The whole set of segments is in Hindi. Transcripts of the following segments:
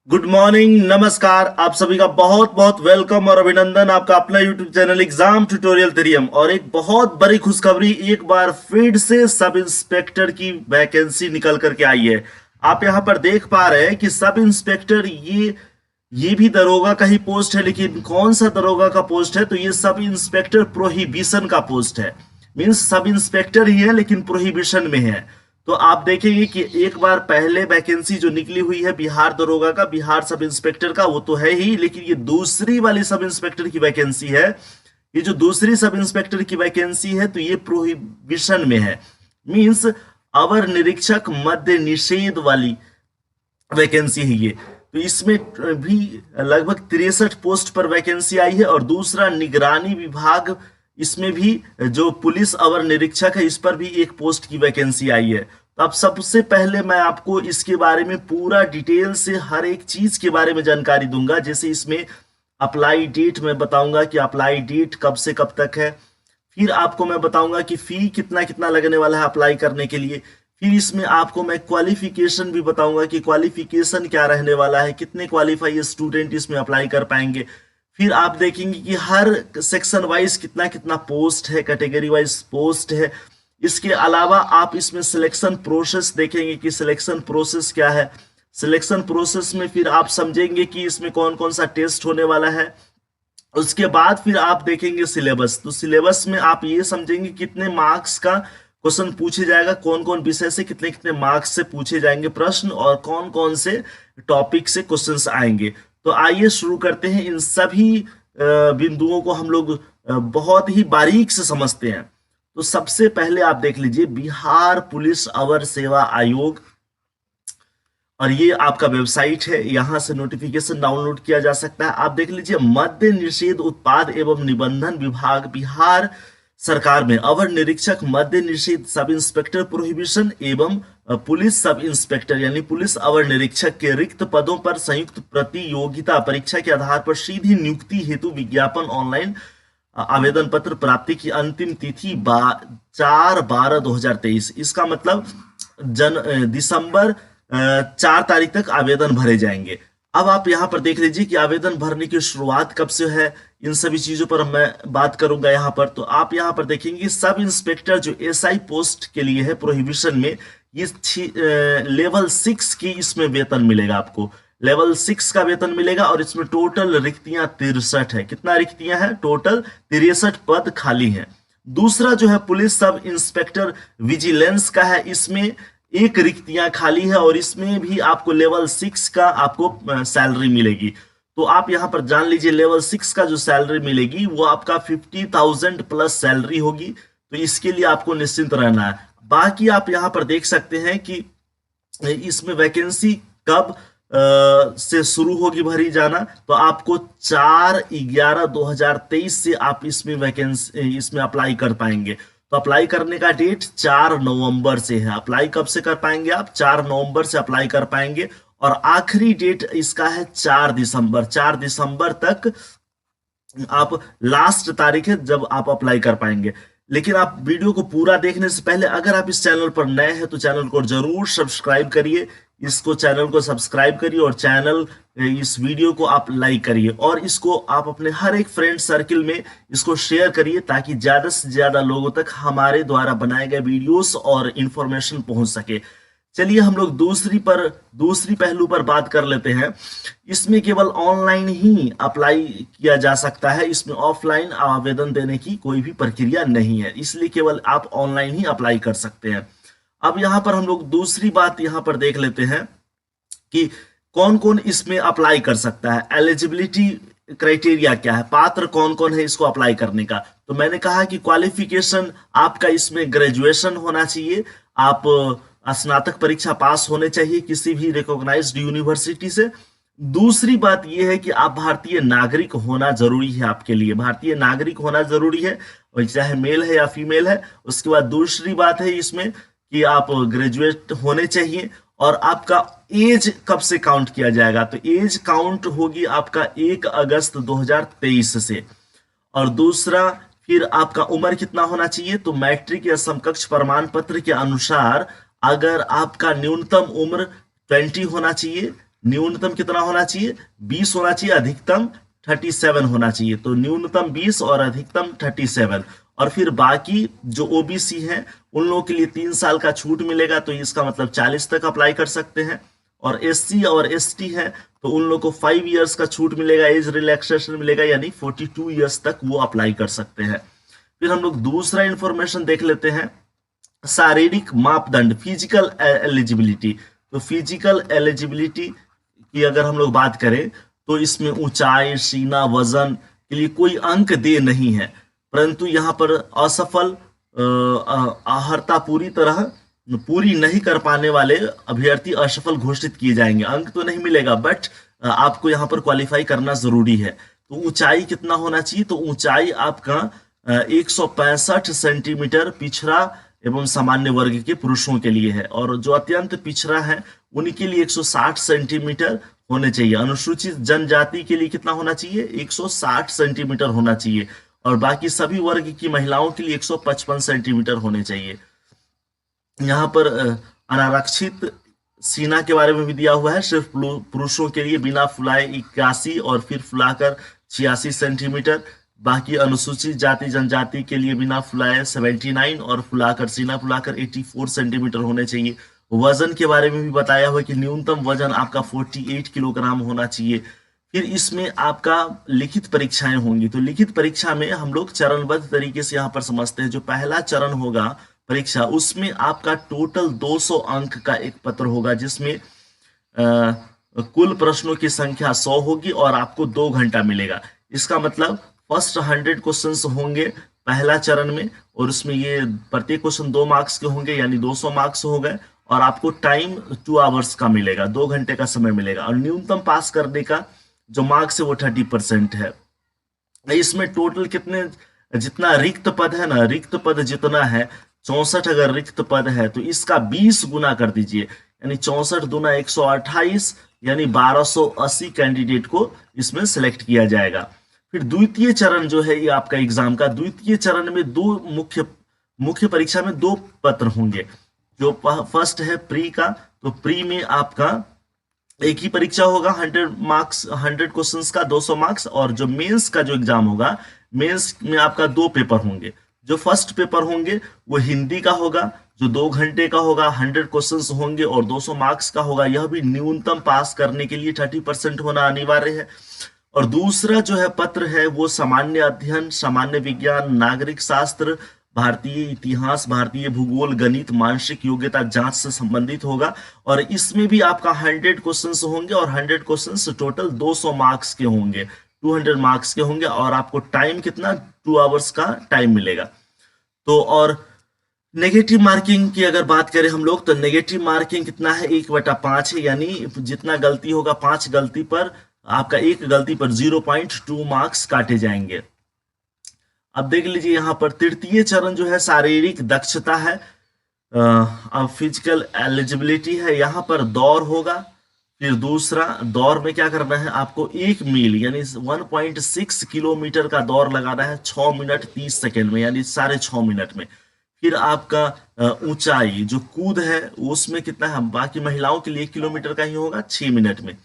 गुड मॉर्निंग, नमस्कार। आप सभी का बहुत बहुत वेलकम और अभिनंदन। आपका अपना यूट्यूब चैनल एग्जाम ट्यूटोरियल थ्रियम और एक बहुत बड़ी खुशखबरी, एक बार फिर से सब इंस्पेक्टर की वैकेंसी निकल करके आई है। आप यहां पर देख पा रहे हैं कि सब इंस्पेक्टर ये भी दरोगा का ही पोस्ट है, लेकिन कौन सा दरोगा का पोस्ट है? तो ये सब इंस्पेक्टर प्रोहिबिशन का पोस्ट है। मीन्स सब इंस्पेक्टर ही है लेकिन प्रोहिबिशन में है। तो आप देखेंगे कि एक बार पहले वैकेंसी जो निकली हुई है बिहार दरोगा का, बिहार सब इंस्पेक्टर का, वो तो है ही, लेकिन ये दूसरी वाली सब इंस्पेक्टर की वैकेंसी है। ये जो दूसरी सब इंस्पेक्टर की वैकेंसी है तो ये प्रोहिबिशन में है। मीन्स अवर निरीक्षक मद्य निषेध वाली वैकेंसी है ये। तो इसमें भी लगभग 63 पोस्ट पर वैकेंसी आई है। और दूसरा निगरानी विभाग, इसमें भी जो पुलिस अवर निरीक्षक है इस पर भी एक पोस्ट की वैकेंसी आई है। तो अब सबसे पहले मैं आपको इसके बारे में पूरा डिटेल से हर एक चीज के बारे में जानकारी दूंगा। जैसे इसमें अप्लाई डेट मैं बताऊंगा कि अप्लाई डेट कब से कब तक है। फिर आपको मैं बताऊंगा कि फी कितना कितना लगने वाला है अप्लाई करने के लिए। फिर इसमें आपको मैं क्वालिफिकेशन भी बताऊंगा कि क्वालिफिकेशन क्या रहने वाला है, कितने क्वालिफाई स्टूडेंट इसमें अप्लाई कर पाएंगे। फिर आप देखेंगे कि हर सेक्शन वाइज कितना कितना पोस्ट है, कैटेगरी वाइज पोस्ट है। इसके अलावा आप इसमें सिलेक्शन प्रोसेस देखेंगे कि सिलेक्शन प्रोसेस क्या है। सिलेक्शन प्रोसेस में फिर आप समझेंगे कि इसमें कौन कौन सा टेस्ट होने वाला है। उसके बाद फिर आप देखेंगे सिलेबस। तो सिलेबस में आप ये समझेंगे कितने मार्क्स का क्वेश्चन पूछे जाएगा, कौन कौन विषय से कितने कितने मार्क्स से पूछे जाएंगे प्रश्न, और कौन कौन से टॉपिक से क्वेश्चंस आएंगे। तो आइए शुरू करते हैं। इन सभी बिंदुओं को हम लोग बहुत ही बारीक से समझते हैं। तो सबसे पहले आप देख लीजिए बिहार पुलिस अवर सेवा आयोग, और ये आपका वेबसाइट है, यहां से नोटिफिकेशन डाउनलोड किया जा सकता है। आप देख लीजिए मद्य निषेध उत्पाद एवं निबंधन विभाग बिहार सरकार में अवर निरीक्षक मद्य निषेध सब इंस्पेक्टर प्रोहिबिशन एवं पुलिस सब इंस्पेक्टर यानी पुलिस अवर निरीक्षक के रिक्त पदों पर संयुक्त प्रतियोगिता परीक्षा के आधार पर सीधी नियुक्ति हेतु विज्ञापन ऑनलाइन आवेदन पत्र प्राप्ति की अंतिम तिथि 4/12/2023। इसका मतलब दिसंबर 4 तारीख तक आवेदन भरे जाएंगे। अब आप यहां पर देख लीजिए कि आवेदन भरने की शुरुआत कब से है, इन सभी चीजों पर मैं बात करूंगा यहां पर। तो आप यहां पर देखेंगे सब इंस्पेक्टर जो एसआई पोस्ट के लिए है प्रोहिबिशन में, ये लेवल 6 की इसमें वेतन मिलेगा आपको। लेवल 6 का वेतन मिलेगा और इसमें टोटल रिक्तियां 63 है। कितना रिक्तियां हैं? टोटल 63 पद खाली हैं। दूसरा जो है पुलिस सब इंस्पेक्टर विजिलेंस का है, इसमें एक रिक्तियां खाली है और इसमें भी आपको लेवल 6 का आपको सैलरी मिलेगी। तो आप यहां पर जान लीजिए लेवल 6 का जो सैलरी मिलेगी वो आपका 50,000 प्लस सैलरी होगी। तो इसके लिए आपको निश्चिंत रहना है। बाकी आप यहां पर देख सकते हैं कि इसमें वैकेंसी कब से शुरू होगी भरी जाना। तो आपको 4/11/2023 से आप इसमें वैकेंसी इसमें अप्लाई कर पाएंगे। तो अप्लाई करने का डेट 4 नवंबर से है। अप्लाई कब से कर पाएंगे आप? 4 नवंबर से अप्लाई कर पाएंगे। और आखिरी डेट इसका है 4 दिसंबर। 4 दिसंबर तक आप लास्ट तारीख है जब आप अप्लाई कर पाएंगे। लेकिन आप वीडियो को पूरा देखने से पहले अगर आप इस चैनल पर नए हैं तो चैनल को जरूर सब्सक्राइब करिए। इसको चैनल को सब्सक्राइब करिए और चैनल इस वीडियो को आप लाइक करिए और इसको आप अपने हर एक फ्रेंड सर्किल में इसको शेयर करिए ताकि ज्यादा से ज्यादा लोगों तक हमारे द्वारा बनाए गए वीडियोस और इंफॉर्मेशन पहुंच सके। चलिए हम लोग दूसरी पहलू पर बात कर लेते हैं। इसमें केवल ऑनलाइन ही अप्लाई किया जा सकता है, इसमें ऑफलाइन आवेदन देने की कोई भी प्रक्रिया नहीं है, इसलिए केवल आप ऑनलाइन ही अप्लाई कर सकते हैं। अब यहां पर हम लोग दूसरी बात यहां पर देख लेते हैं कि कौन कौन इसमें अप्लाई कर सकता है। एलिजिबिलिटी क्राइटेरिया क्या है, पात्र कौन कौन है इसको अप्लाई करने का। तो मैंने कहा कि क्वालिफिकेशन आपका इसमें ग्रेजुएशन होना चाहिए, आप स्नातक परीक्षा पास होने चाहिए किसी भी रिकॉग्नाइज्ड यूनिवर्सिटी से। दूसरी बात यह है कि आप भारतीय नागरिक होना जरूरी है, आपके लिए भारतीय नागरिक होना जरूरी है, चाहे मेल है या फीमेल है। उसके बाद दूसरी बात है इसमें कि आप ग्रेजुएट होने चाहिए। और आपका एज कब से काउंट किया जाएगा? तो एज काउंट होगी आपका 1 अगस्त 2023 से। और दूसरा फिर आपका उम्र कितना होना चाहिए? तो मैट्रिक या समकक्ष प्रमाण पत्र के अनुसार अगर आपका न्यूनतम उम्र 20 होना चाहिए, न्यूनतम कितना होना चाहिए, 20 होना चाहिए, अधिकतम 37 होना चाहिए। तो न्यूनतम 20 और अधिकतम 37। और फिर बाकी जो ओबीसी हैं उन लोगों के लिए 3 साल का छूट मिलेगा, तो इसका मतलब 40 तक अप्लाई कर सकते हैं। और एससी और एसटी है तो उन लोगों को 5 इयर्स का छूट मिलेगा, एज रिलैक्सेशन मिलेगा, यानी 42 इयर्स तक वो अप्लाई कर सकते हैं। फिर हम लोग दूसरा इंफॉर्मेशन देख लेते हैं, शारीरिक मापदंड, फिजिकल एलिजिबिलिटी। तो फिजिकल एलिजिबिलिटी की अगर हम लोग बात करें तो इसमें ऊंचाई, सीना, वजन के लिए कोई अंक दे नहीं है, परंतु यहाँ पर असफल आहर्ता पूरी नहीं कर पाने वाले अभ्यर्थी असफल घोषित किए जाएंगे। अंक तो नहीं मिलेगा, बट आपको यहाँ पर क्वालिफाई करना जरूरी है। तो ऊंचाई कितना होना चाहिए, तो ऊंचाई आपका 165 सेंटीमीटर पिछड़ा एवं सामान्य वर्ग के पुरुषों के लिए है, और जो अत्यंत पिछड़ा है उनके लिए 160 सेंटीमीटर होने चाहिए। अनुसूचित जनजाति के लिए कितना होना चाहिए, 160 सेंटीमीटर होना चाहिए, और बाकी सभी वर्ग की महिलाओं के लिए 155 सेंटीमीटर होने चाहिए। यहाँ पर अनारक्षित सीना के बारे में भी दिया हुआ है, सिर्फ पुरुषों के लिए बिना फुलाए 81 और फिर फुलाकर 86 सेंटीमीटर। बाकी अनुसूचित जाति जनजाति के लिए बिना फुलाए 79 और फुलाकर सीना फुलाकर 84 सेंटीमीटर होने चाहिए। वजन के बारे में भी बताया हुआ है कि न्यूनतम वजन आपका 48 किलोग्राम होना चाहिए। फिर इसमें आपका लिखित परीक्षाएं होंगी, तो लिखित परीक्षा में हम लोग चरणबद्ध तरीके से यहाँ पर समझते हैं। जो पहला चरण होगा परीक्षा, उसमें आपका टोटल 200 अंक का एक पत्र होगा, जिसमें कुल प्रश्नों की संख्या 100 होगी और आपको 2 घंटा मिलेगा। इसका मतलब फर्स्ट 100 क्वेश्चंस होंगे पहला चरण में, और उसमें ये प्रत्येक क्वेश्चन 2 मार्क्स के होंगे, यानी 200 मार्क्स हो गए, और आपको टाइम 2 आवर्स का मिलेगा, 2 घंटे का समय मिलेगा। और न्यूनतम पास करने का जो मार्क्स है वो 30% है। इसमें टोटल कितने, जितना रिक्त पद है ना, रिक्त पद जितना है 64 अगर रिक्त पद है तो इसका 20 गुना कर दीजिए, यानी 64 दूना 128, यानी 1280 कैंडिडेट को इसमें सिलेक्ट किया जाएगा। फिर द्वितीय चरण जो है ये आपका एग्जाम का, द्वितीय चरण में दो मुख्य परीक्षा में 2 पत्र होंगे। जो फर्स्ट है प्री का, तो प्री में आपका एक ही परीक्षा होगा, 100 मार्क्स 100 क्वेश्चंस का 200 मार्क्स। और जो मेंस का जो एग्जाम होगा, मेंस में आपका 2 पेपर होंगे। जो फर्स्ट पेपर होंगे वो हिंदी का होगा, जो 2 घंटे का होगा, 100 क्वेश्चंस होंगे और 200 मार्क्स का होगा। यह भी न्यूनतम पास करने के लिए 30% होना अनिवार्य है। और दूसरा जो है पत्र है वो सामान्य अध्ययन, सामान्य विज्ञान, नागरिक शास्त्र, भारतीय इतिहास, भारतीय भूगोल, गणित, मानसिक योग्यता जांच से संबंधित होगा। और इसमें भी आपका 100 क्वेश्चंस होंगे, और 100 क्वेश्चंस टोटल 200 मार्क्स के होंगे, 200 मार्क्स के होंगे, और आपको टाइम कितना, 2 आवर्स का टाइम मिलेगा। तो और नेगेटिव मार्किंग की अगर बात करें हम लोग, तो नेगेटिव मार्किंग कितना है, 1/5 है, यानी जितना गलती होगा 5 गलती पर आपका 1 गलती पर 0.2 मार्क्स काटे जाएंगे। अब देख लीजिए यहाँ पर तृतीय चरण जो है शारीरिक दक्षता है, अब फिजिकल एलिजिबिलिटी है। यहाँ पर दौड़ होगा। फिर दूसरा दौड़ में क्या करना है, आपको 1 मील यानी 1.6 किलोमीटर का दौड़ लगाना है 6 मिनट 30 सेकेंड में, यानी 6.5 मिनट में। फिर आपका ऊंचाई जो कूद है उसमें कितना है, बाकी महिलाओं के लिए 1 किलोमीटर का ही होगा 6 मिनट में।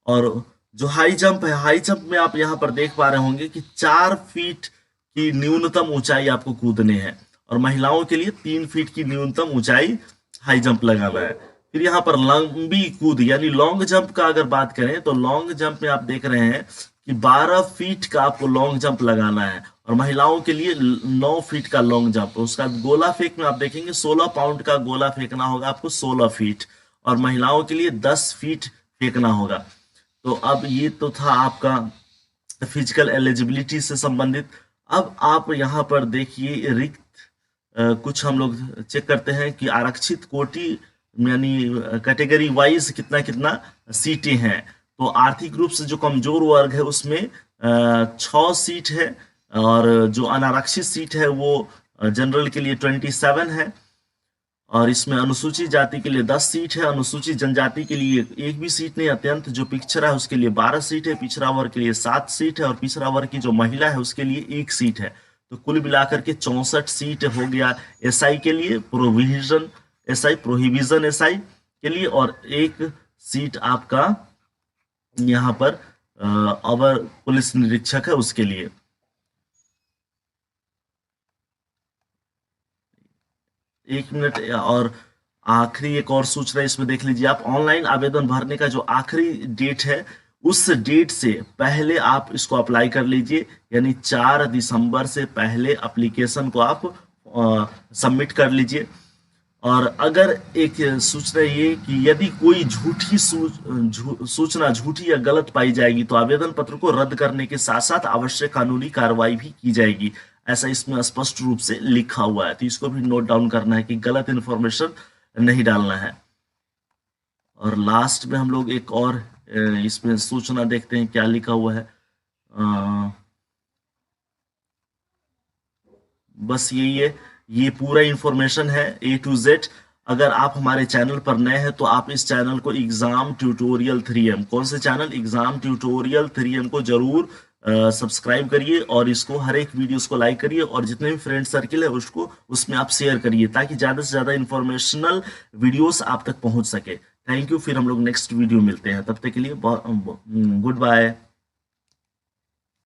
और जो हाई जंप है, हाई जंप में आप यहाँ पर देख पा रहे होंगे कि 4 फीट की न्यूनतम ऊंचाई आपको कूदने हैं, और महिलाओं के लिए 3 फीट की न्यूनतम ऊंचाई हाई जंप लगाना है। फिर यहाँ पर लंबी कूद यानी लॉन्ग जंप का अगर बात करें तो लॉन्ग जंप में आप देख रहे हैं कि 12 फीट का आपको लॉन्ग जंप लगाना है, और महिलाओं के लिए 9 फीट का लॉन्ग जंप। उसका गोला फेंक में आप देखेंगे 16 पाउंड का गोला फेंकना होगा आपको 16 फीट, और महिलाओं के लिए 10 फीट फेंकना होगा। तो अब ये तो था आपका फिजिकल एलिजिबिलिटी से संबंधित। अब आप यहाँ पर देखिए रिक्त कुछ हम लोग चेक करते हैं कि आरक्षित कोटि यानी कैटेगरी वाइज कितना कितना सीटें हैं। तो आर्थिक रूप से जो कमजोर वर्ग है उसमें 6 सीट है, और जो अनारक्षित सीट है वो जनरल के लिए 27 है, और इसमें अनुसूचित जाति के लिए 10 सीट है, अनुसूचित जनजाति के लिए एक भी सीट नहीं, अत्यंत जो पिछड़ा है उसके लिए 12 सीट है, पिछड़ा वर्ग के लिए 7 सीट है, और पिछड़ा वर्ग की जो महिला है उसके लिए 1 सीट है। तो कुल मिलाकर के 64 सीट हो गया एसआई के लिए, प्रोविजन एसआई के लिए, और 1 सीट आपका यहाँ पर अवर पुलिस निरीक्षक है उसके लिए। एक मिनट। और आखिरी एक और सूचना इसमें देख लीजिए आप, ऑनलाइन आवेदन भरने का जो आखिरी डेट है उस डेट से पहले आप इसको अप्लाई कर लीजिए, यानी 4 दिसंबर से पहले एप्लीकेशन को आप सबमिट कर लीजिए। और अगर एक सूचना ये कि यदि कोई सूचना झूठी या गलत पाई जाएगी तो आवेदन पत्र को रद्द करने के साथ साथ आवश्यक कानूनी कार्रवाई भी की जाएगी, ऐसा इसमें स्पष्ट रूप से लिखा हुआ है। तो इसको भी नोट डाउन करना है कि गलत इन्फॉर्मेशन नहीं डालना है। और लास्ट में हम लोग एक और इसमें सूचना देखते हैं क्या लिखा हुआ है। बस यही है, ये पूरा इंफॉर्मेशन है A to Z। अगर आप हमारे चैनल पर नए हैं तो आप इस चैनल को एग्जाम ट्यूटोरियल 3M, कौन से चैनल, एग्जाम ट्यूटोरियल 3M को जरूर सब्सक्राइब करिए और इसको हर एक वीडियोस को लाइक करिए और जितने भी फ्रेंड सर्किल है उसको उसमें आप शेयर करिए ताकि ज़्यादा से ज़्यादा इंफॉर्मेशनल वीडियोस आप तक पहुंच सके। Thank you. फिर हम लोग नेक्स्ट वीडियो मिलते हैं, तब तक के लिए गुड बाय।